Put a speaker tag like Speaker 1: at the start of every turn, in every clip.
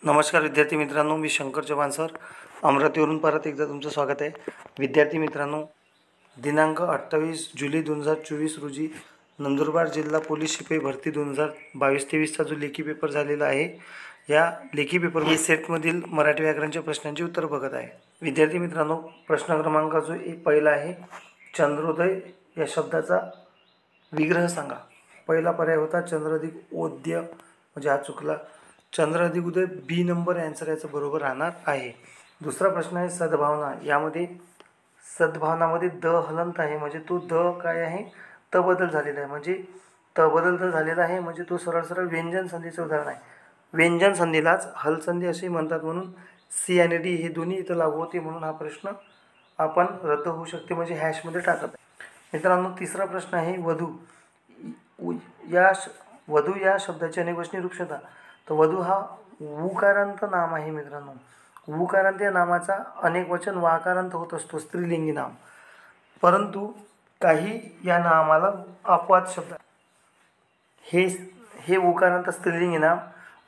Speaker 1: नमस्कार विद्यार्थी मित्रांनो, मी शंकर चव्हाण सर अमरावतीवरून परत एकदा तुमचं स्वागत आहे. विद्यार्थी मित्रांनो, दिनांक 28 जुलै 2024 रोजी नंदुरबार जिल्हा पोलीस शिपाई भरती 2022-23चा जो लेखी पेपर झालेला आहे, या लेखी पेपरमध्ये सेटमधील मराठी व्याकरणच्या प्रश्नांची उत्तर बघत आहे. विद्यार्थी मित्रांनो, प्रश्न क्रमांक जो पहिला आहे, चंद्रोदय या शब्दाचा विग्रह सांगा. पहिला पर्याय होता चंद्र अधिक उदय, म्हणजे हा चुकला. चंद्र अधिक उदय बी नंबर आन्सर याचं बरोबर राहणार आहे. दुसरा प्रश्न आहे सद्भावना. यामध्ये सद्भावनामध्ये द हलंत आहे, म्हणजे तो द काय आहे, त बदल झालेला आहे, म्हणजे त बदल तर झालेला आहे, म्हणजे तो सरळ सरळ व्यंजन संधीचं उदाहरण आहे. व्यंजन संधीलाच हलसंधी असे म्हणतात, म्हणून सी आणि डी हे दोन्ही इथं लागू होते, म्हणून हा प्रश्न आपण रद्द होऊ शकते, म्हणजे हॅशमध्ये टाकत आहे. मित्रांनो, तिसरा प्रश्न आहे वधू. वधू या शब्दाची अनेकवचनी रूप शोधा. तर वधू हा उकारांत नाम आहे मित्रांनो. उकारांत या नामाचा अनेकवचन वाकारांत होत असतो, स्त्रीलिंगी नाम. परंतु काही या नामाला अपवाद शब्द, हे उकारांत स्त्रीलिंगी नाम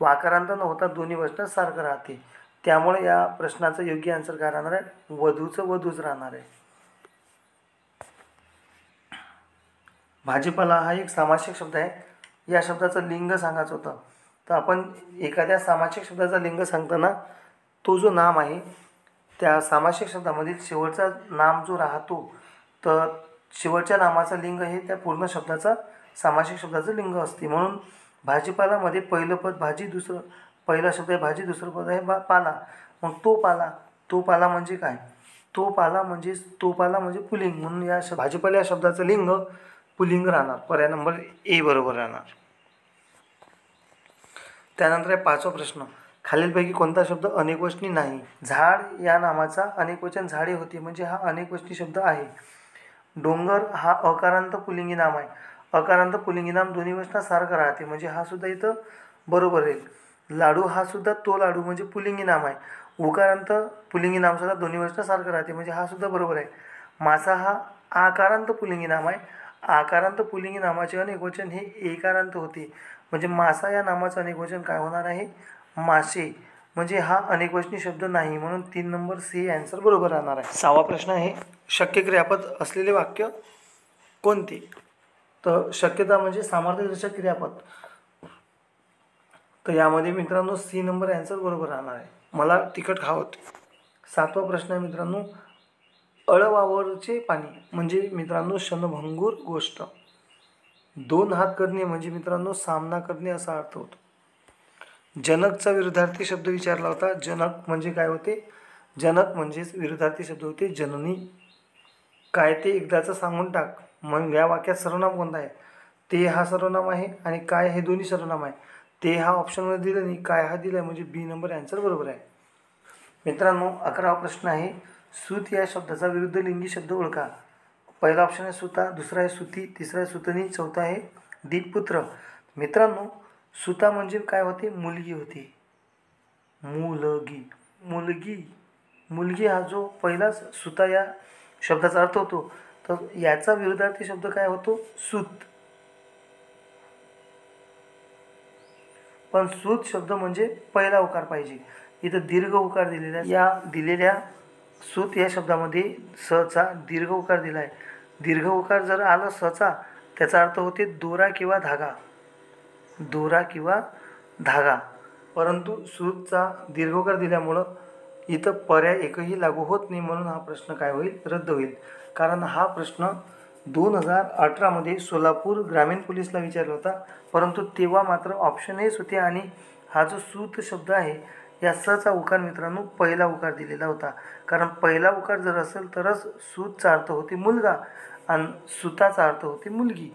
Speaker 1: वाकारांत न होता दोन्ही वचन सारखं राहते. त्यामुळे या प्रश्नाचं योग्य आन्सर काय राहणार आहे, वधूचं वधूच राहणार आहे. भाजीपाला हा एक सामासिक शब्द आहे. या शब्दाचं लिंग सांगायचं होतं, तर आपण एखाद्या सामासिक शब्दाचा लिंग सांगताना तो जो नाम आहे, त्या सामासिक शब्दामधील शेवटचा नाम जो राहतो, तर शेवटच्या नामाचं लिंग हे त्या पूर्ण शब्दाचा सामासिक शब्दाचं लिंग असते. म्हणून भाजीपालामध्ये पहिलं पद भाजी, पहिला शब्द आहे भाजी, दुसरं पद आहे पाला. मग तो पाला म्हणजे काय, तो पाला म्हणजे पुल्लिंग, म्हणून या भाजीपाला या शब्दाचं लिंग पुल्लिंग राहणार. पर्याय नंबर ए बरोबर राहणार. त्यानंतर आहे पाचवा प्रश्न, खालीलपैकी कोणता शब्द अनेकवचनी नाही. झाड या नामाचा अनेकवचन झाडे होते, म्हणजे हा अनेकवचनी शब्द आहे. डोंगर हा अकारांत पुल्लिंगी नाम आहे. अकारांत पुल्लिंगी नाम दोन्ही वचनात सारखं राहते, म्हणजे हा सुद्धा इथं बरोबर आहे. लाडू हा सुद्धा तो लाडू म्हणजे पुल्लिंगी नाम आहे. उकारांत पुल्लिंगी नाम सुद्धा दोन्ही वचनात सारखं राहते, म्हणजे हा सुद्धा बरोबर आहे. मासा हा आकारांत पुल्लिंगी नाम आहे. आकारांत पुल्लिंगी नामाचे अनेकवचन हे एकारांत होते, म्हणजे मासा या नामाचं अनेकवचन काय होणार आहे, मासे, म्हणजे हा अनेकवचनी शब्द नाही, म्हणून 3 नंबर सी आन्सर बरोबर राहणार आहे. 6वा प्रश्न आहे, शक्य क्रियापद असलेले वाक्य कोणते. तर शक्यता म्हणजे सामर्थ्यदर्शक क्रियापद, तर यामध्ये मित्रांनो सी नंबर आन्सर बरोबर राहणार आहे. मला तिखट खावं होते. 7वा प्रश्न आहे मित्रांनो, अळवावरचे पाणी म्हणजे मित्रांनो क्षणभंगूर गोष्ट. 2 हात करणे म्हणजे मित्रांनो सामना करणे असा अर्थ होतो. जनकचा विरुद्धार्थी शब्द विचारला होता. जनक म्हणजे काय होते, जनक म्हणजेच विरुद्धार्थी शब्द होते जननी. काय ते एकदाचं सांगून टाक. मग या वाक्यात सर्वनाम कोणता आहे, ते हा सर्वनाम आहे आणि काय हे दोन्ही सर्वनाम आहे. ते हा ऑप्शनमध्ये दिलं नाही, काय हा दिला आहे, म्हणजे बी नंबर आन्सर बरोबर आहे. मित्रांनो 11वा प्रश्न आहे, सूत या शब्दाचा विरुद्ध लिंगी शब्द ओळखा. पहिला ऑप्शन आहे सुता, दुसरा आहे सुती, तिसरा आहे सुतनी, चौथा आहे दीपपुत्र. मित्रांनो सुता म्हणजे काय होते, मुलगी होती. मुलगी हा जो पहिलाच सुता या शब्दाचा अर्थ होतो, तर याचा विरुद्धार्थी शब्द काय होतो, सूत. पण सूत शब्द म्हणजे पहिला उकार पाहिजे. इथं दीर्घ उकार दिलेला आहे. या दिलेल्या सूत या शब्दामध्ये सचा दीर्घ उकार दिला आहे. दीर्घ उकार जर आला सचा, त्याचा अर्थ होते दोरा किंवा धागा. परंतु सूतचा दीर्घ उकार दिल्यामुळं इथं पर्याय एकही लागू होत नाही, म्हणून हा प्रश्न काय होईल, रद्द होईल. कारण हा प्रश्न 2018मध्ये सोलापूर ग्रामीण पोलीसला विचारला होता, परंतु तेव्हा मात्र ऑप्शन एच होते आणि हा जो सूत शब्द आहे या सचा उकार मित्रांनो पहिला उकार दिलेला होता. कारण पहिला उकार जर असेल तरच सूतचा अर्थ होते मुलगा आणि सुताचा अर्थ होते मुलगी.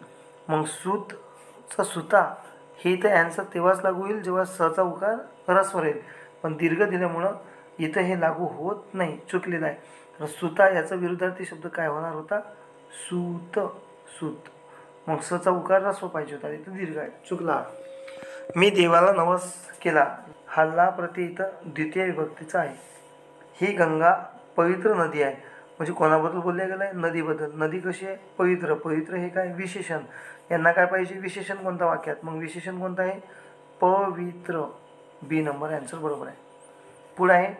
Speaker 1: मग सूतचा सुता हे इथं आन्सर तेव्हाच लागू होईल जेव्हा सचा उकार ह्रस्वर येईल, पण दीर्घ दिल्यामुळं इथं हे लागू होत नाही, चुकलेलं आहे. तर सुता याचा विरुद्धार्थी शब्द काय होणार होता, सूत. मग सचा उकार ह्रस्व पाहिजे होता, इथं दीर्घ आहे, चुकला. मी देवाला नवस केला, हा ला प्रत्यय इथं द्वितीय विभक्तीचा आहे. ही गंगा पवित्र नदी आहे, म्हणजे कोणाबद्दल बोलल्या गेलं आहे, नदीबद्दल. नदी कशी आहे, पवित्र हे काय, विशेषण. यांना काय पाहिजे, विशेषण कोणता वाक्यात, मग विशेषण कोणतं आहे, पवित्र. बी नंबर आन्सर बरोबर आहे. पुढे आहे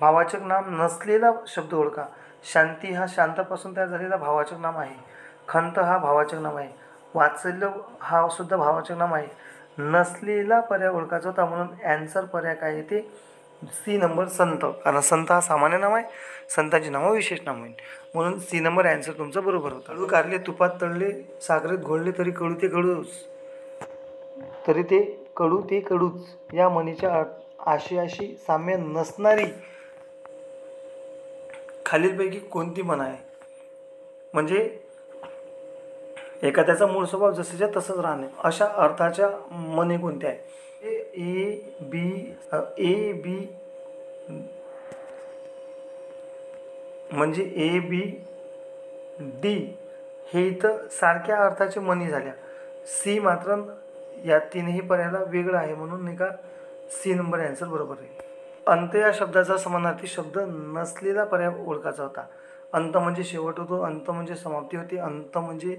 Speaker 1: भाववाचक नाम नसलेला शब्द ओळखा. शांती हा शांतापासून तयार झालेला भाववाचक नाम आहे. खंत हा भाववाचक नाम आहे. वात्सल्य हा सुद्धा भाववाचक नाम आहे. नसलेला पर्याय ओळखायचा होता म्हणून आन्सर पर्याय काय येते? सी नंबर संत. कारण संत हा सामान्य नाम आहे, संतांची नावं विशेष नाम आहे, म्हणून सी नंबर आन्सर तुमचा बरोबर होता. कडू कारले तुपात तळले सागरात घोळले तरी कडू ते कडूच, तरी ते कडूच या म्हणीच्या आशयाशी साम्य नसणारी खालीलपैकी कोणती म्हण आहे? म्हणजे एखाद्याचा मूळ स्वभाव जसेच्या तसंच राहणे अशा अर्थाच्या म्हणी कोणत्या आहे? ए बी म्हणजे ए बी डी हे इथं सारख्या अर्थाचे म्हणी झाल्या. सी मात्र या तीनही पर्यायाला वेगळं आहे म्हणून नाही का सी नंबर आन्सर बरोबर आहे. अंत या शब्दाचा समानार्थी शब्द नसलेला पर्याय ओळखायचा होता. अंत म्हणजे शेवट होतो, अंत म्हणजे समाप्ती होते, अंत म्हणजे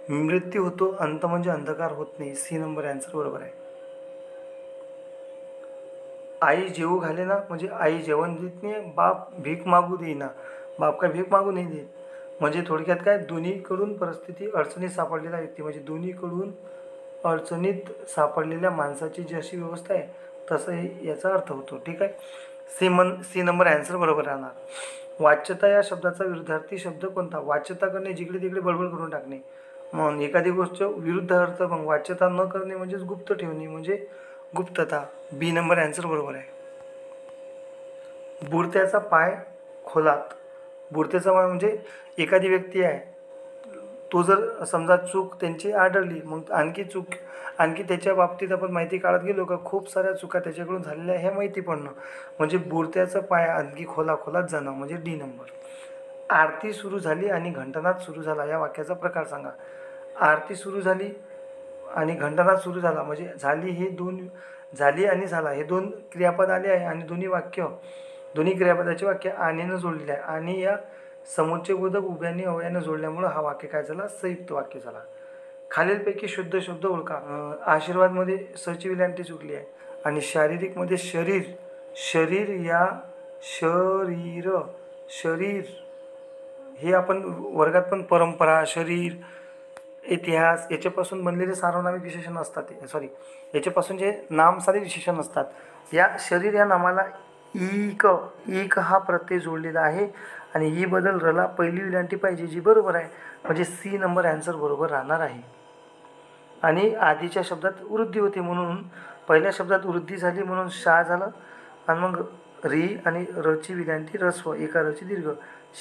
Speaker 1: मृत्यू होतो, अंत म्हणजे अंधकार होत नाही. सी नंबर आन्सर बरोबर आहे. आई जेवू घाले ना म्हणजे आई जेवण देत नाही, बाप भीक मागू देईना. बाप काय भीक मागू नाही देत. म्हणजे थोडक्यात काय, दोन्हीकडून परिस्थिती अडचणीत सापडलेला व्यक्ती म्हणजे दोन्हीकडून अडचणीत सापडलेल्या माणसाची जशी व्यवस्था आहे तसं हे याचा अर्थ होतो. ठीक आहे. सी नंबर आन्सर बरोबर राहणार. वाच्यता या शब्दाचा विरुद्धार्थी शब्द कोणता? वाच्यता करणे जिकडे तिकडे बडबड करून टाकणे. मग एखादी गोष्ट विरुद्ध अर्थ मग वाच्यता न करणे म्हणजेच गुप्त ठेवणे म्हणजे गुप्तता. बी नंबर आन्सर बरोबर आहे. बुडत्याचा पाय खोलात. बुडत्याचा पाय म्हणजे एखादी व्यक्ती आहे, तो जर समजा चूक त्यांची आढळली मग आणखी त्याच्या बाबतीत आपण माहिती काढत गेलो का खूप साऱ्या चुका त्याच्याकडून झालेल्या हे माहिती पडणं म्हणजे बुडत्याचा पाय आणखी खोलात जाणं म्हणजे डी नंबर. आरती सुरू झाली आणि घंटानाद सुरू झाला या वाक्याचा प्रकार सांगा. आरती सुरू झाली आणि घंटानाद सुरू झाला म्हणजे झाली आणि झाला हे दोन क्रियापद आले आहे आणि दोन्ही क्रियापदाचे वाक्य आणीनं जोडलेले आहे आणि या समुच्चयबोधक उभ्याने अवयाने जोडल्यामुळं हा वाक्य काय झाला? संयुक्त वाक्य झाला. खालीलपैकी शुद्ध शब्द ओळखा. आशीर्वादमध्ये सची विलांटी चुकली आहे आणि शारीरिकमध्ये शरीर या शरीर हे आपण वर्गात पण परंपरा, शरीर, इतिहास याच्यापासून बनलेले सार्वनामिक विशेषण असतात. याच्यापासून जे नामसारे विशेषण असतात. या शरीर या नामाला ईक हा प्रत्यय जोडलेला आहे आणि ई बदल रला पहिली विलांटी पाहिजे जी बरोबर आहे म्हणजे सी नंबर आन्सर बरोबर राहणार आहे. आणि आधीच्या शब्दात वृद्धी होती म्हणून पहिल्या शब्दात वृद्धी झाली म्हणून शा झालं आणि मग री आणि रची विलांटी रस्व एका रची दीर्घ.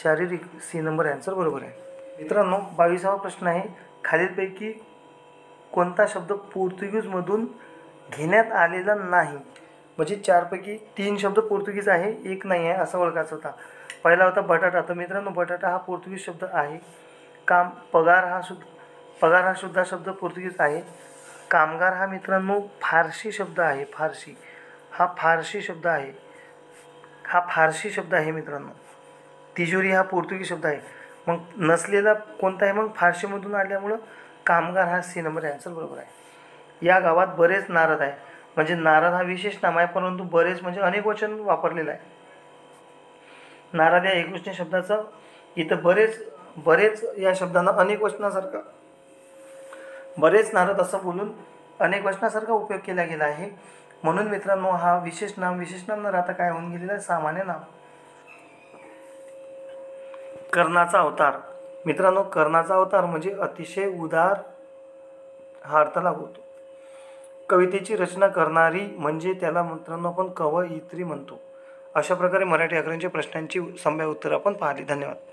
Speaker 1: शारीरिक. सी नंबर आन्सर बरोबर आहे. मित्रांनो 22वा प्रश्न आहे. खालीलपैकी कोणता शब्द पोर्तुगीजमधून घेण्यात आलेला नाही? म्हणजे 4पैकी 3 शब्द पोर्तुगीज आहे, एक नाही आहे असं ओळखायचं होता. पहिला होता बटाटा. तर मित्रांनो बटाटा हा पोर्तुगीज शब्द आहे. पगार हा सुद्धा शब्द पोर्तुगीज आहे. कामगार हा मित्रांनो फारसी शब्द आहे. हा फारसी शब्द आहे मित्रांनो. तिजोरी हा पोर्तुगीज शब्द आहे. मग नसलेला कोणता आहे? मग फारसीमधून आल्यामुळं कामगार हा सी नंबर आन्सर बरोबर आहे. या गावात बरेच नारद आहे. म्हणजे नारद हा विशेष नाम आहे परंतु बरेच म्हणजे अनेक वचन वापरलेलं आहे. नारद या एकवचनी शब्दाचं इथं बरेच या शब्दांना अनेक वचनासारखा बरेच नारद असं बोलून अनेक वचनासारखा उपयोग केला गेला आहे. म्हणून मित्रांनो हा विशेष नाम न राहता काय होऊन गेलेला आहे? सामान्य नाम. कर्णाचा अवतार. मित्रांनो कर्णाचा अवतार म्हणजे अतिशय उदार हा अर्थ लागू होतो. कवितेची रचना करणारी म्हणजे त्याला मित्रांनो आपण कवयित्री म्हणतो. अशा प्रकारे मराठी व्याकरणाच्या प्रश्नांची संभाव्य उत्तरं आपण पाहिली. धन्यवाद.